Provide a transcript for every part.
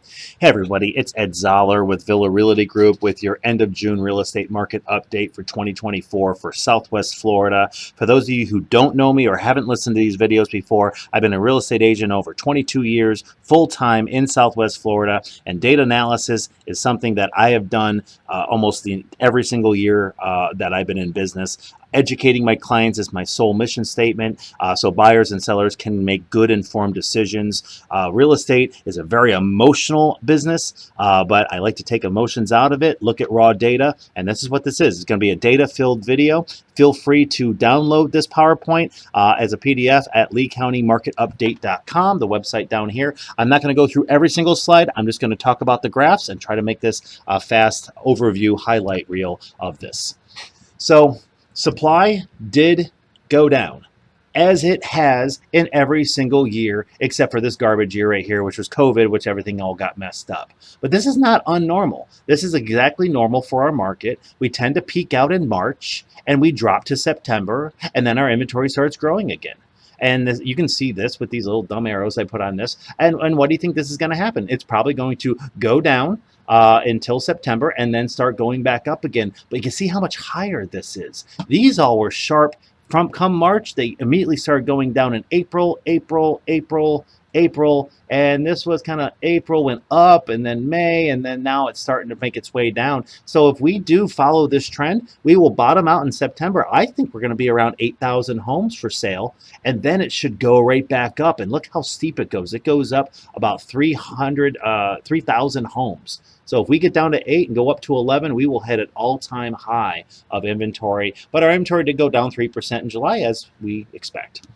Hey everybody, it's Ed Zoller with Villa Realty Group with your end of June real estate market update for 2024 for Southwest Florida. For those of you who don't know me or haven't listened to these videos before, I've been a real estate agent over 22 years, full-time in Southwest Florida, and data analysis is something that I have done almost every single year that I've been in business. Educating my clients is my sole mission statement, so buyers and sellers can make good informed decisions. Real estate is a very emotional business, but I like to take emotions out of it, look at raw data, and this is what this is. It's going to be a data-filled video. Feel free to download this PowerPoint as a PDF at leecountymarketupdate.com, the website down here. I'm not going to go through every single slide. I'm just going to talk about the graphs and try to make this a fast overview highlight reel of this. So, supply did go down, as it has in every single year, except for this garbage year right here, which was COVID, which everything all got messed up. But this is not unnormal. This is exactly normal for our market. We tend to peak out in March, and we drop to September, and then our inventory starts growing again. And this, you can see this with these little dumb arrows I put on this. And what do you think this is going to happen? It's probably going to go down until September and then start going back up again. But you can see how much higher this is. These all were sharp. From come March, they immediately started going down in April, and this was kind of April went up, and then May, and then now it's starting to make its way down. So if we do follow this trend, we will bottom out in September. I think we're going to be around 8,000 homes for sale, and then it should go right back up. And look how steep it goes. It goes up about 3,000 homes. So if we get down to 8 and go up to 11, we will hit an all-time high of inventory. But our inventory did go down 3% in July, as we expect.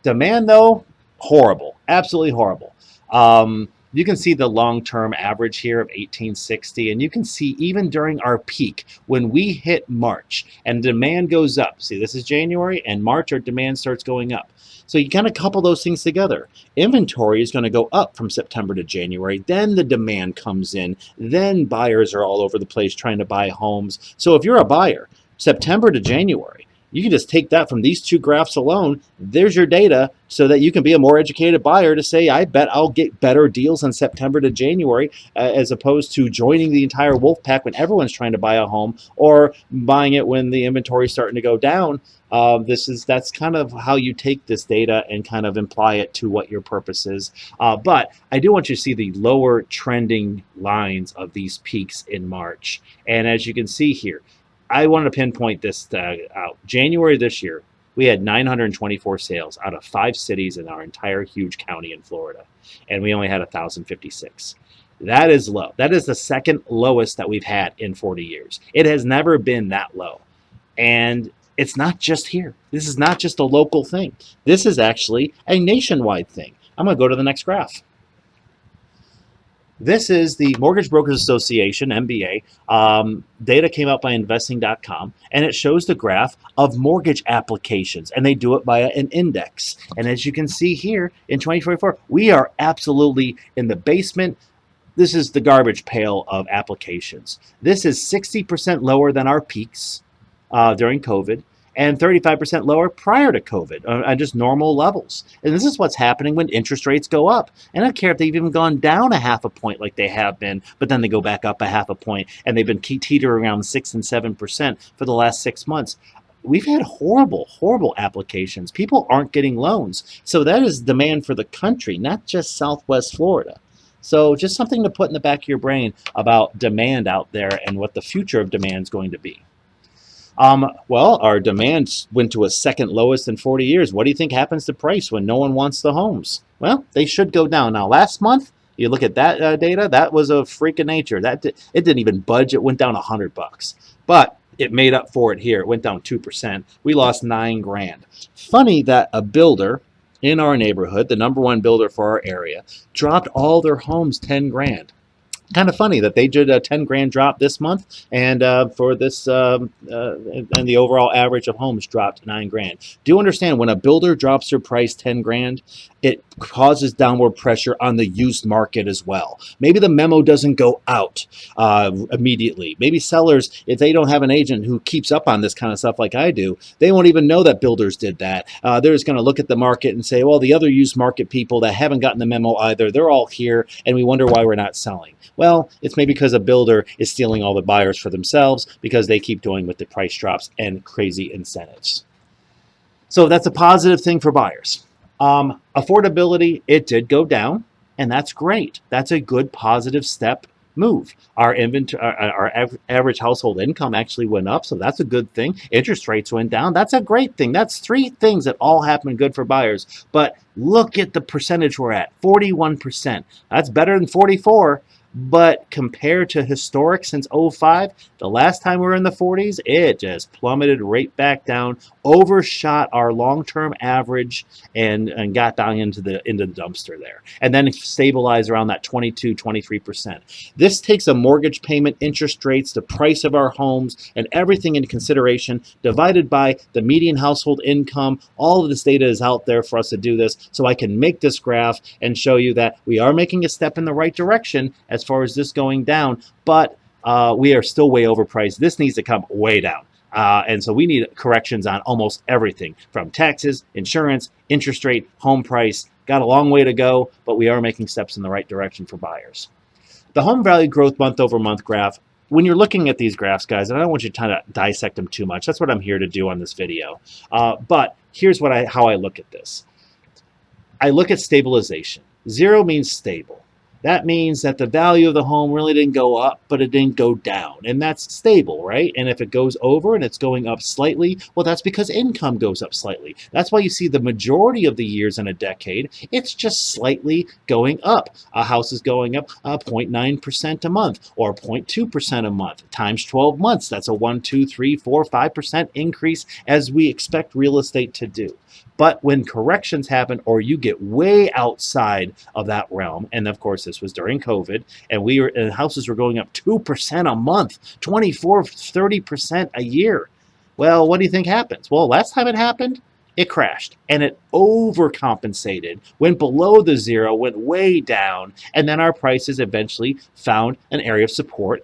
Demand, though, horrible, absolutely horrible. You can see the long-term average here of 1860, and you can see even during our peak, when we hit March and demand goes up. See, this is January, and March our demand starts going up. So you kind of couple those things together. Inventory is going to go up from September to January. Then the demand comes in. Then buyers are all over the place trying to buy homes. So if you're a buyer, September to January, you can just take that from these two graphs alone. There's your data so that you can be a more educated buyer to say, I bet I'll get better deals in September to January as opposed to joining the entire wolf pack when everyone's trying to buy a home or buying it when the inventory is starting to go down. That's kind of how you take this data and kind of imply it to what your purpose is. But I do want you to see the lower trending lines of these peaks in March. And as you can see here, I wanted to pinpoint this out. January this year, we had 924 sales out of 5 cities in our entire huge county in Florida, and we only had 1,056. That is low. That is the second lowest that we've had in 40 years. It has never been that low. And it's not just here. This is not just a local thing. This is actually a nationwide thing. I'm going to go to the next graph. This is the Mortgage Brokers Association, MBA. Data came out by investing.com, and it shows the graph of mortgage applications, and they do it by an index. And as you can see here, in 2024, we are absolutely in the basement. This is the garbage pail of applications. This is 60% lower than our peaks during COVID, and 35% lower prior to COVID on just normal levels. And this is what's happening when interest rates go up. And I don't care if they've even gone down a half a point like they have been, but then they go back up a half a point, and they've been teetering around 6 and 7% for the last 6 months. We've had horrible applications. People aren't getting loans. So that is demand for the country, not just Southwest Florida. So just something to put in the back of your brain about demand out there and what the future of demand is going to be. Well, our demand went to a second lowest in 40 years. What do you think happens to price when no one wants the homes? Well, they should go down. Now, last month, you look at that data, that was a freak of nature. It didn't even budge. It went down $100. But it made up for it here. It went down 2%. We lost $9,000. Funny that a builder in our neighborhood, the #1 builder for our area, dropped all their homes $10,000. Kind of funny that they did a 10 grand drop this month, and for this and the overall average of homes dropped 9 grand. Do you understand when a builder drops their price 10 grand, it causes downward pressure on the used market as well? Maybe the memo doesn't go out immediately. Maybe sellers, if they don't have an agent who keeps up on this kind of stuff like I do, they won't even know that builders did that. They're just going to look at the market and say, well, the other used market people that haven't gotten the memo either, they're all here, and we wonder why we're not selling. Well, it's maybe because a builder is stealing all the buyers for themselves because they keep doing with the price drops and crazy incentives. So that's a positive thing for buyers. Affordability, it did go down, and that's great. That's a good positive step move. Our average household income actually went up, so that's a good thing. Interest rates went down. That's a great thing. That's 3 things that all happen good for buyers. But look at the percentage we're at, 41%. That's better than 44. But compared to historic since 05, the last time we were in the 40s, it just plummeted right back down, overshot our long-term average, and got down into the dumpster there. And then stabilized around that 22, 23%. This takes a mortgage payment, interest rates, the price of our homes, and everything into consideration, divided by the median household income. All of this data is out there for us to do this, so I can make this graph and show you that we are making a step in the right direction as far as this going down, but we are still way overpriced. This needs to come way down. And so we need corrections on almost everything from taxes, insurance, interest rate, home price. Got a long way to go, but we are making steps in the right direction for buyers. The home value growth month over month graph, when you're looking at these graphs, guys, and I don't want you to kind of dissect them too much. That's what I'm here to do on this video. But here's how I look at this. I look at stabilization. 0 means stable. That means that the value of the home really didn't go up, but it didn't go down. And that's stable, right? And if it goes over and it's going up slightly, well, that's because income goes up slightly. That's why you see the majority of the years in a decade, it's just slightly going up. A house is going up 0.9% a month or 0.2% a month times 12 months. That's a 1, 2, 3, 4, 5% increase as we expect real estate to do. But when corrections happen or you get way outside of that realm, and of course this was during COVID, and houses were going up 2% a month, 24, 30% a year. Well, what do you think happens? Well, last time it happened, it crashed and it overcompensated, went below the 0, went way down, and then our prices eventually found an area of support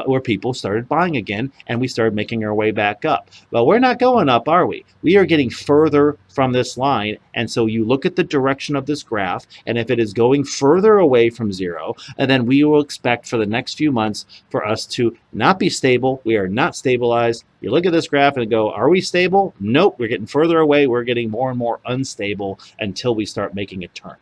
where people started buying again, and we started making our way back up. Well, we're not going up, are we? We are getting further from this line, and so you look at the direction of this graph, and if it is going further away from 0, and then we will expect for the next few months for us to not be stable. We are not stabilized. You look at this graph and go, are we stable? Nope, we're getting further away. We're getting more and more unstable until we start making a turn.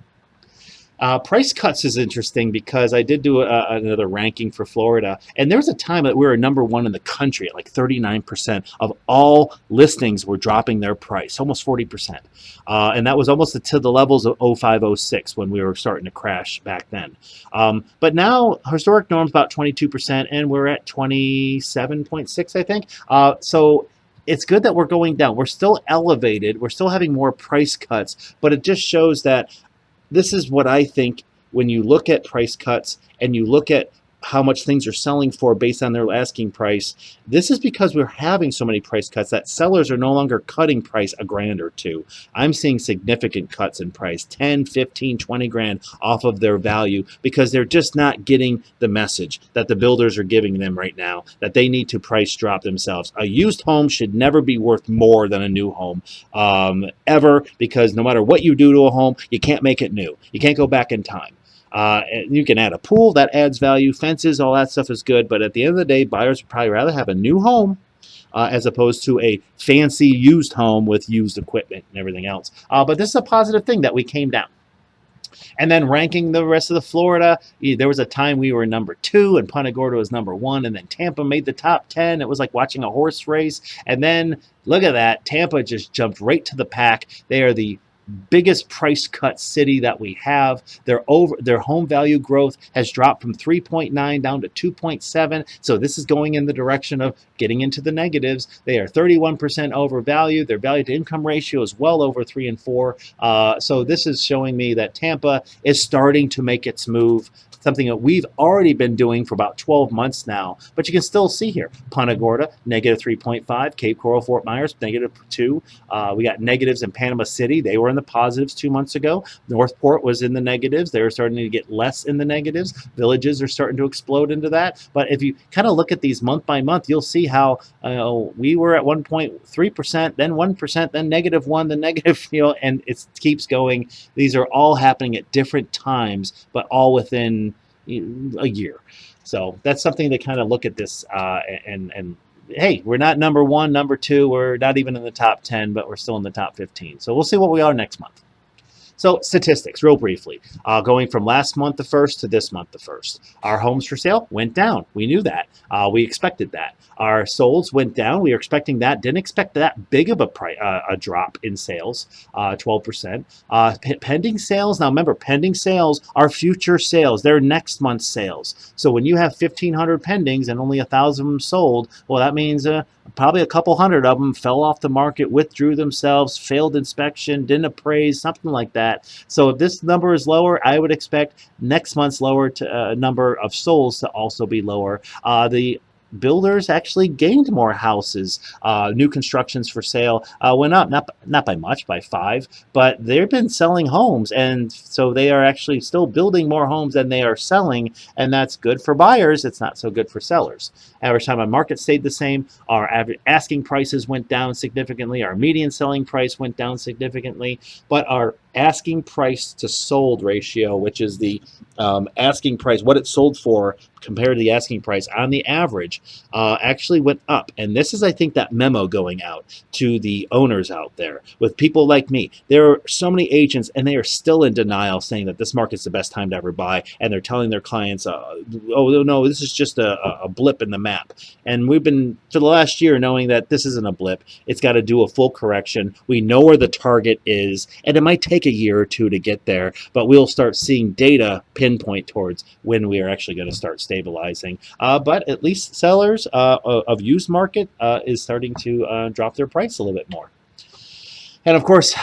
Price cuts is interesting because I did do another ranking for Florida, and there was a time that we were number 1 in the country at like 39% of all listings were dropping their price, almost 40%. And that was almost to the levels of 05, 06 when we were starting to crash back then. But now historic norm's about 22%, and we're at 27.6, I think. So it's good that we're going down. We're still elevated. We're still having more price cuts, but it just shows that this is what I think when you look at price cuts and you look at how much things are selling for based on their asking price. This is because we're having so many price cuts that sellers are no longer cutting price a grand or two. I'm seeing significant cuts in price, 10, 15, 20 grand off of their value because they're just not getting the message that the builders are giving them right now, that they need to price drop themselves. A used home should never be worth more than a new home, ever, because no matter what you do to a home, you can't make it new. You can't go back in time. And you can add a pool that adds value, fences, all that stuff is good. But at the end of the day, buyers would probably rather have a new home as opposed to a fancy used home with used equipment and everything else. But this is a positive thing that we came down. And then ranking the rest of the Florida, there was a time we were number 2 and Punta Gorda was number 1, and then Tampa made the top 10. It was like watching a horse race. And then look at that, Tampa just jumped right to the pack. They are the biggest price cut city that we have. Their home value growth has dropped from 3.9 down to 2.7. So this is going in the direction of getting into the negatives. They are 31% overvalued. Their value to income ratio is well over 3 and 4. So this is showing me that Tampa is starting to make its move, something that we've already been doing for about 12 months now. But you can still see here, Punta Gorda, negative 3.5, Cape Coral, Fort Myers, negative 2. We got negatives in Panama City. They were in the positives 2 months ago. Northport was in the negatives. They're starting to get less in the negatives. Villages are starting to explode into that. But if you kind of look at these month by month, you'll see how we were at 1.3%, then 1%, then -1, then negative, and it keeps going. These are all happening at different times, but all within a year. So that's something to kind of look at this and hey, we're not number 1, number 2, we're not even in the top 10, but we're still in the top 15. So we'll see what we are next month. So statistics, real briefly, going from last month the 1st to this month the 1st. Our homes for sale went down. We knew that. We expected that. Our solds went down. We were expecting that. Didn't expect that big of a drop in sales, 12%. Pending sales, now remember, pending sales are future sales. They're next month's sales. So when you have 1,500 pendings and only 1,000 of them sold, well, that means probably a couple hundred of them fell off the market, withdrew themselves, failed inspection, didn't appraise, something like that. So if this number is lower, I would expect next month's lower number of solds to also be lower. The builders actually gained more houses. New constructions for sale went up, not by much, by 5, but they've been selling homes, and so they are actually still building more homes than they are selling, and that's good for buyers. It's not so good for sellers. Average time on market stayed the same. Our average asking prices went down significantly. Our median selling price went down significantly, but our asking price to sold ratio, which is the asking price, what it sold for compared to the asking price on the average, actually went up. And this is, I think, that memo going out to the owners out there with people like me. There are so many agents, and they are still in denial, saying that this market's the best time to ever buy. And they're telling their clients, oh, no, this is just a blip in the map. And we've been, for the last year, knowing that this isn't a blip. It's got to do a full correction. We know where the target is, and it might take a year or two to get there, but we'll start seeing data pinpoint towards when we are actually going to start stabilizing. But at least sellers of used market is starting to drop their price a little bit more. And of course,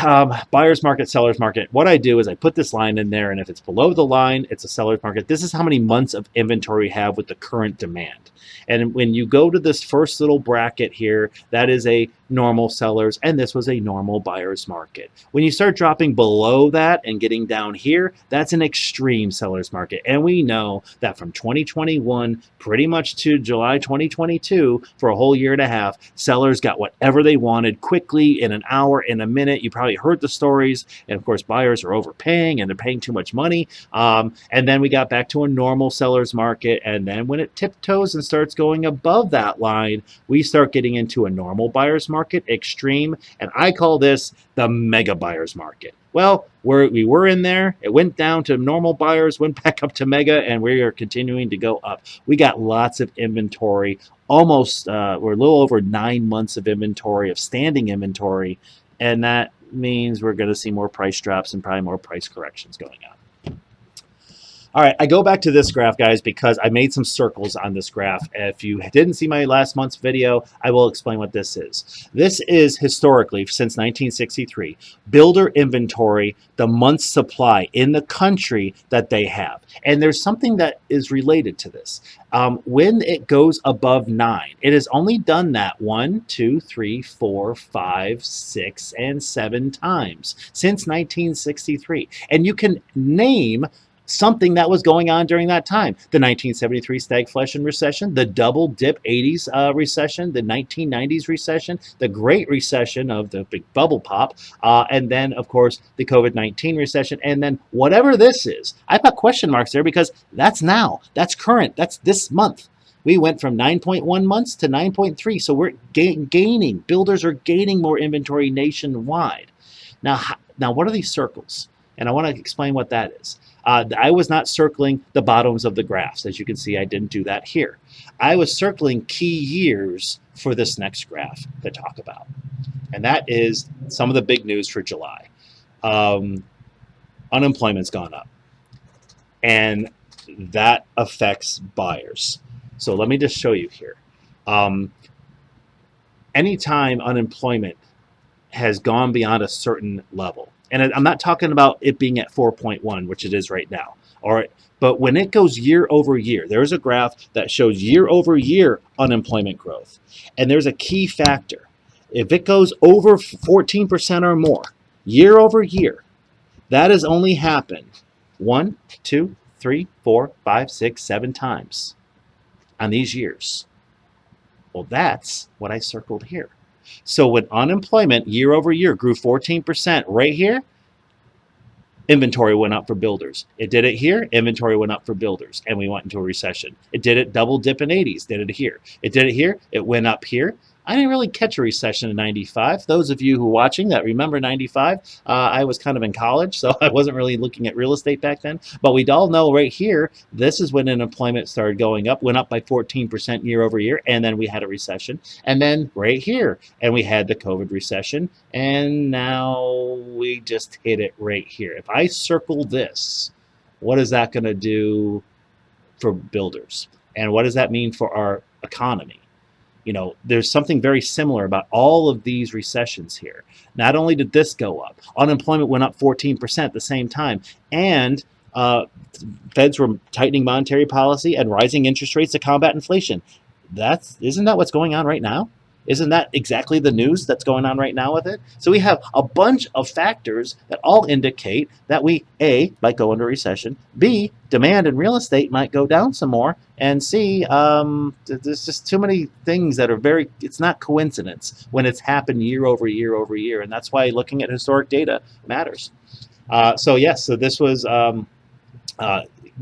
buyer's market, seller's market. What I do is I put this line in there, and if it's below the line, it's a seller's market. This is how many months of inventory we have with the current demand. And when you go to this first little bracket here, that is a normal seller's, and this was a normal buyer's market. When you start dropping below that and getting down here, that's an extreme seller's market. And we know that from 2021 pretty much to July 2022, for a whole year and a half, sellers got whatever they wanted quickly, in an hour, in a minute. You probably heard the stories. And of course, buyers are overpaying, and they're paying too much money. And then we got back to a normal seller's market. And then when it tiptoes and starts going above that line, we start getting into a normal buyer's market, extreme, and I call this the mega buyer's market. Well, we were in there, it went down to normal buyers, went back up to mega, and we are continuing to go up. We got lots of inventory, almost, we're a little over 9 months of inventory, of standing inventory, and that means we're going to see more price drops and probably more price corrections going on. All right, I go back to this graph, guys, because I made some circles on this graph. If you didn't see my last month's video, I will explain what this is. This is historically, since 1963, builder inventory, the month's supply in the country that they have. And there's something that is related to this. When it goes above 9, it has only done that 1, 2, 3, 4, 5, 6, and 7 times since 1963. And you can name something that was going on during that time. The 1973 stagflation recession, the double dip 80s recession, the 1990s recession, the Great Recession of the big bubble pop, and then, of course, the COVID-19 recession, and then whatever this is. I put question marks there because that's now, that's current, that's this month. We went from 9.1 months to 9.3, so we're gaining. Builders are gaining more inventory nationwide. Now, what are these circles? And I want to explain what that is. I was not circling the bottoms of the graphs. As you can see, I didn't do that here. I was circling key years for this next graph to talk about. And that is some of the big news for July. unemployment's gone up, and that affects buyers. So let me just show you here. Anytime unemployment has gone beyond a certain level, and I'm not talking about it being at 4.1, which it is right now, all right, but when it goes year over year, there's a graph that shows year over year unemployment growth, and there's a key factor. If it goes over 14% or more year over year, that has only happened 1, 2, 3, 4, 5, 6, 7 times on these years. Well, that's what I circled here. So when unemployment year over year grew 14% right here, inventory went up for builders. It did it here, inventory went up for builders, and we went into a recession. It did it double dip in 80s, did it here. It did it here, it went up here. I didn't really catch a recession in 95. Those of you who are watching that remember 95, I was kind of in college, so I wasn't really looking at real estate back then. But we all know right here, this is when unemployment started going up, went up by 14% year over year, and then we had a recession. And then right here, and we had the COVID recession, and now we just hit it right here. If I circle this, what is that going to do for builders? And what does that mean for our economy? You know, there's something very similar about all of these recessions here. Not only did this go up, unemployment went up 14% at the same time, and feds were tightening monetary policy and rising interest rates to combat inflation. Isn't that what's going on right now? Isn't that exactly the news that's going on right now with it? So we have a bunch of factors that all indicate that we, A, might go into recession, B, demand in real estate might go down some more, and C, there's just too many things that are it's not coincidence when it's happened year over year over year, and that's why looking at historic data matters. So this was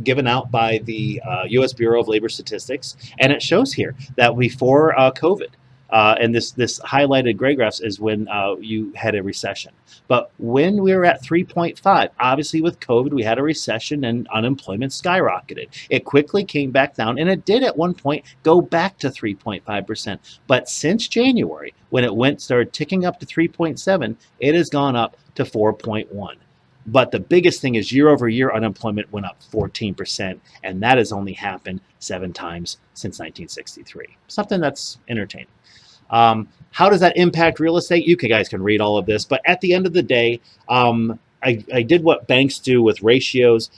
given out by the U.S. Bureau of Labor Statistics, and it shows here that before COVID, and this highlighted gray graphs is when you had a recession. But when we were at 3.5, obviously with COVID, we had a recession and unemployment skyrocketed. It quickly came back down, and it did at one point go back to 3.5%. But since January, when it started ticking up to 3.7, it has gone up to 4.1. But the biggest thing is year over year unemployment went up 14%, and that has only happened 7 times since 1963. Something that's entertaining. How does that impact real estate? You guys can read all of this, but at the end of the day, I did what banks do with ratios,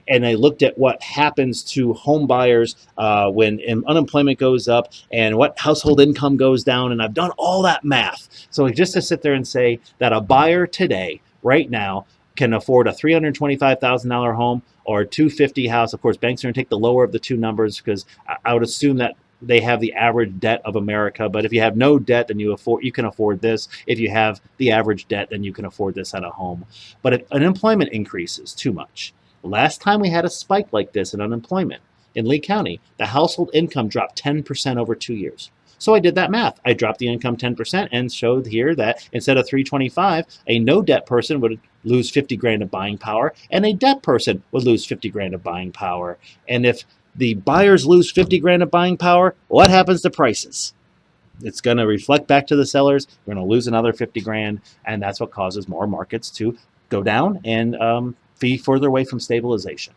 and I looked at what happens to home buyers when unemployment goes up and what household income goes down, and I've done all that math. So just to sit there and say that a buyer today, right now, can afford a $325,000 home or a $250,000 house. Of course, banks are going to take the lower of the two numbers because I would assume that they have the average debt of America. But if you have no debt, then you can afford this. If you have the average debt, then you can afford this on a home. But if unemployment increases too much, last time we had a spike like this in unemployment in Lee County, the household income dropped 10% over 2 years. So I did that math. I dropped the income 10% and showed here that instead of 325, a no debt person would lose 50 grand of buying power, and a debt person would lose 50 grand of buying power. And if the buyers lose 50 grand of buying power, what happens to prices? It's going to reflect back to the sellers. We're going to lose another 50 grand, and that's what causes more markets to go down and be further away from stabilization.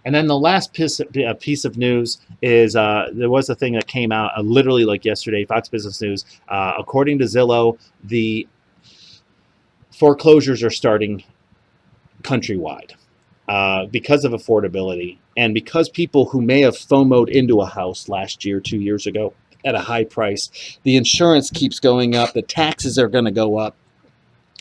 And then the last piece of news is there was a thing that came out literally like yesterday, Fox Business News. According to Zillow, the foreclosures are starting countrywide because of affordability and because people who may have FOMO'd into a house last year, 2 years ago at a high price, the insurance keeps going up, the taxes are going to go up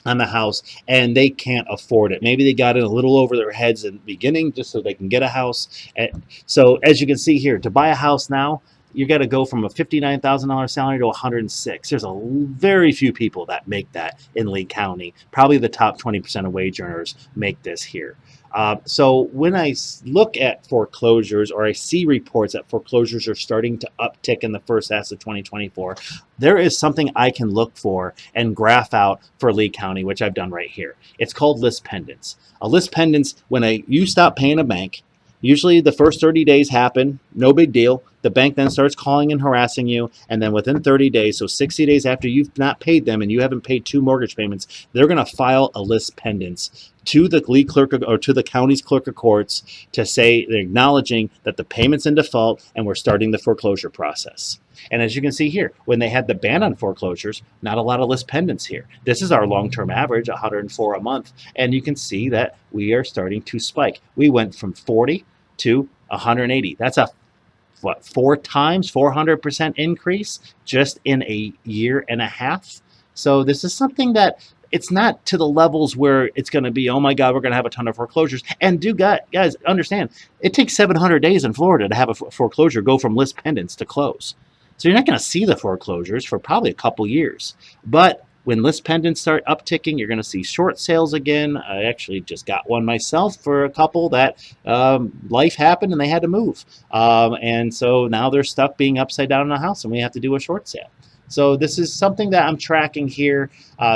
on the house, and they can't afford it. Maybe they got it a little over their heads in the beginning just so they can get a house. And so as you can see here, to buy a house now, you got to go from a $59,000 salary to $106,000. There's a very few people that make that in Lee County. Probably the top 20% of wage earners make this here. So when I look at foreclosures, or I see reports that foreclosures are starting to uptick in the first half of 2024, there is something I can look for and graph out for Lee County, which I've done right here. It's called list pendants. A list pendants, when you stop paying a bank, usually the first 30 days happen No big deal. The bank then starts calling and harassing you, and then within 30 days, so 60 days after you've not paid them and you haven't paid 2 mortgage payments, they're going to file a list pendants to the lead clerk or to the county's clerk of courts to say they're acknowledging that the payment's in default and we're starting the foreclosure process. And as you can see here, when they had the ban on foreclosures, not a lot of list pendants here. This is our long-term average, 104 a month, and you can see that we are starting to spike. We went from 40 to 180. That's a 400% increase just in a year and a half. So this is something that it's not to the levels where it's going to be, oh my God, we're going to have a ton of foreclosures. And guys, understand, it takes 700 days in Florida to have a foreclosure go from list pendants to close. So you're not going to see the foreclosures for probably a couple years. But when list pendants start upticking, you're going to see short sales again. I actually just got one myself for a couple that life happened and they had to move. And so now they're stuck being upside down in the house and we have to do a short sale. So this is something that I'm tracking here.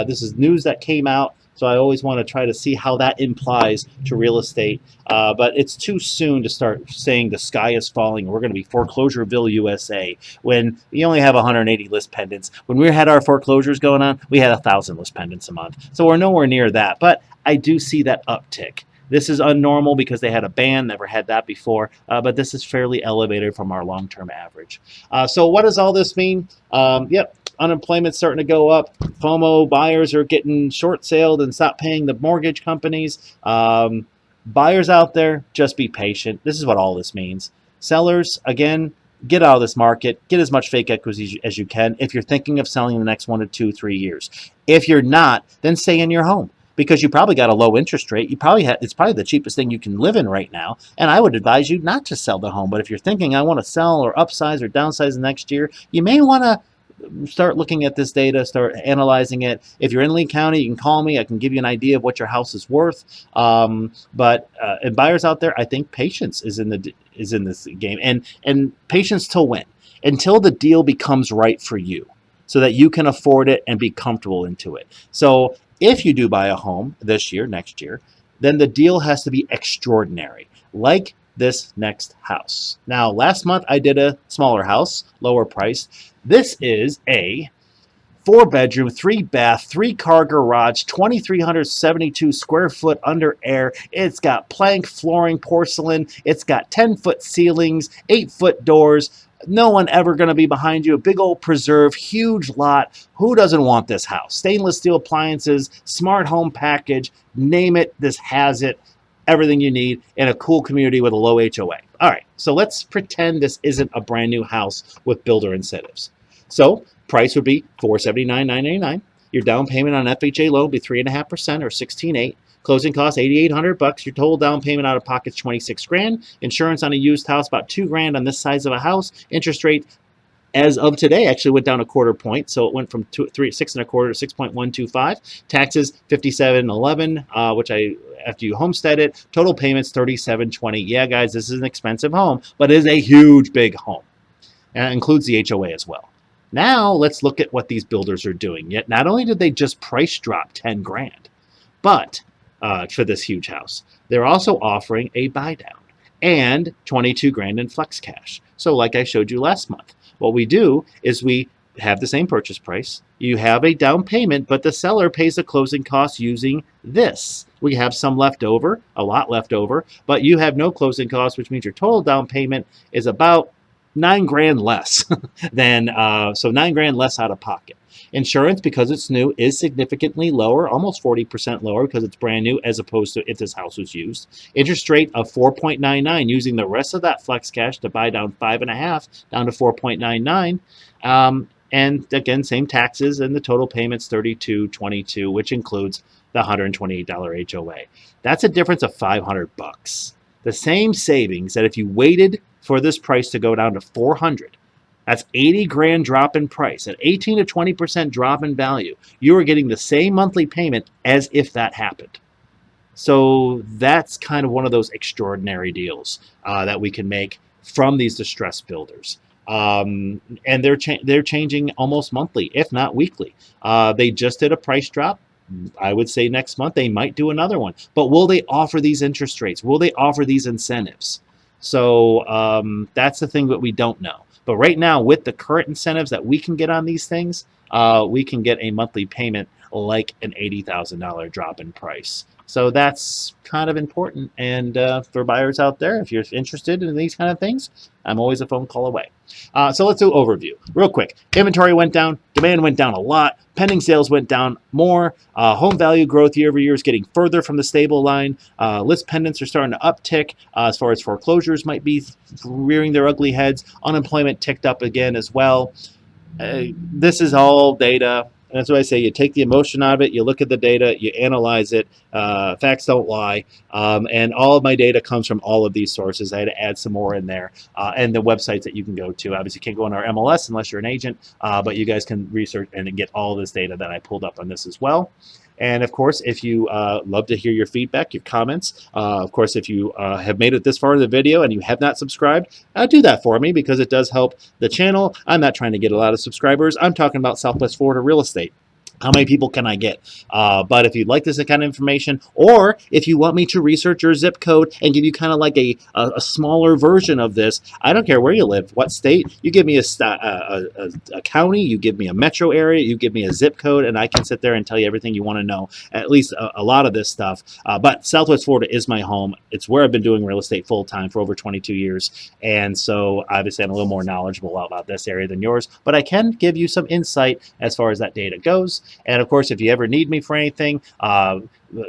This is news that came out. So I always want to try to see how that implies to real estate. But it's too soon to start saying the sky is falling. We're going to be Foreclosureville, USA, when we only have 180 list pendants. When we had our foreclosures going on, we had 1,000 list pendants a month. So we're nowhere near that. But I do see that uptick. This is unnormal because they had a ban, never had that before, but this is fairly elevated from our long-term average. So what does all this mean? Yep, unemployment's starting to go up. FOMO buyers are getting short-saled and stop paying the mortgage companies. Buyers out there, just be patient. This is what all this means. Sellers, again, get out of this market. Get as much fake equity as you can if you're thinking of selling in the next 1 to 2, 3 years. If you're not, then stay in your home, because you probably got a low interest rate. It's probably the cheapest thing you can live in right now. And I would advise you not to sell the home. But if you're thinking, I want to sell or upsize or downsize next year, you may want to start looking at this data, start analyzing it. If you're in Lee County, you can call me. I can give you an idea of what your house is worth. And buyers out there, I think patience is in this game, and patience till when? Until the deal becomes right for you, so that you can afford it and be comfortable into it. So if you do buy a home this year, next year, then the deal has to be extraordinary, like this next house. Now, last month I did a smaller house, lower price. This is a 4-bedroom, 3-bath, 3-car garage, 2,372 square foot under air. It's got plank flooring, porcelain. It's got 10-foot ceilings, 8-foot doors. No one ever going to be behind you. A big old preserve, huge lot. Who doesn't want this house? Stainless steel appliances, smart home package, name it, this has it. Everything you need in a cool community with a low HOA. All right, so let's pretend this isn't a brand new house with builder incentives. So price would be $479,999. Your down payment on FHA loan would be 3.5% or $16,800. Closing costs $8,800. Your total down payment out of pocket is $26,000. Insurance on a used house about $2,000 on this size of a house. Interest rate as of today actually went down a quarter point, so it went from 6.25 to 6.125. Taxes $57.11, which after you homestead it. Total payments $37.20. Yeah, guys, this is an expensive home, but it is a huge big home, and it includes the HOA as well. Now let's look at what these builders are doing. Yet not only did they just price drop $10,000, but for this huge house, they're also offering a buy down and $22,000 in flex cash. So like I showed you last month, what we do is we have the same purchase price. You have a down payment, but the seller pays the closing costs using this. We have some left over, a lot left over, but you have no closing costs, which means your total down payment is about $9,000 less than, so $9,000 less out of pocket. Insurance, because it's new, is significantly lower, almost 40% lower because it's brand new as opposed to if this house was used. Interest rate of 4.99, using the rest of that flex cash to buy down 5.5 down to 4.99. And again, same taxes, and the total payments $32.22, which includes the $128 HOA. That's a difference of $500. The same savings that if you waited for this price to go down to $400, that's $80,000 drop in price, an 18 to 20% drop in value. You are getting the same monthly payment as if that happened. So that's kind of one of those extraordinary deals that we can make from these distressed builders. And they're changing almost monthly, if not weekly. They just did a price drop. I would say next month they might do another one. But will they offer these interest rates? Will they offer these incentives? So that's the thing that we don't know. But right now, with the current incentives that we can get on these things, we can get a monthly payment like an $80,000 drop in price. So that's kind of important. And for buyers out there, if you're interested in these kind of things, I'm always a phone call away. So let's do overview real quick. Inventory went down, demand went down a lot, pending sales went down more, home value growth year over year is getting further from the stable line, list pendants are starting to uptick as far as foreclosures might be rearing their ugly heads, unemployment ticked up again as well. This is all data. And that's why I say you take the emotion out of it, you look at the data, you analyze it. Facts don't lie. And all of my data comes from all of these sources. I had to add some more in there. And the websites that you can go to. Obviously, you can't go on our MLS unless you're an agent, but you guys can research and get all this data that I pulled up on this as well. And of course, if you love to hear your feedback, your comments, of course, if you have made it this far in the video and you have not subscribed, do that for me because it does help the channel. I'm not trying to get a lot of subscribers. I'm talking about Southwest Florida real estate. How many people can I get? But if you'd like this kind of information, or if you want me to research your zip code and give you kind of like a smaller version of this, I don't care where you live, what state, you give me a county, you give me a metro area, you give me a zip code, and I can sit there and tell you everything you want to know, at least a lot of this stuff. But Southwest Florida is my home. It's where I've been doing real estate full time for over 22 years. And so obviously I'm a little more knowledgeable about this area than yours, but I can give you some insight as far as that data goes. And of course, if you ever need me for anything,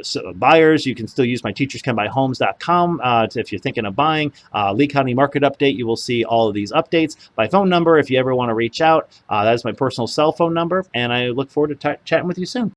so buyers, you can still use my teacherscanbuyhomes.com if you're thinking of buying. Lee County Market Update, you will see all of these updates. By phone number, if you ever want to reach out, that is my personal cell phone number. And I look forward to chatting with you soon.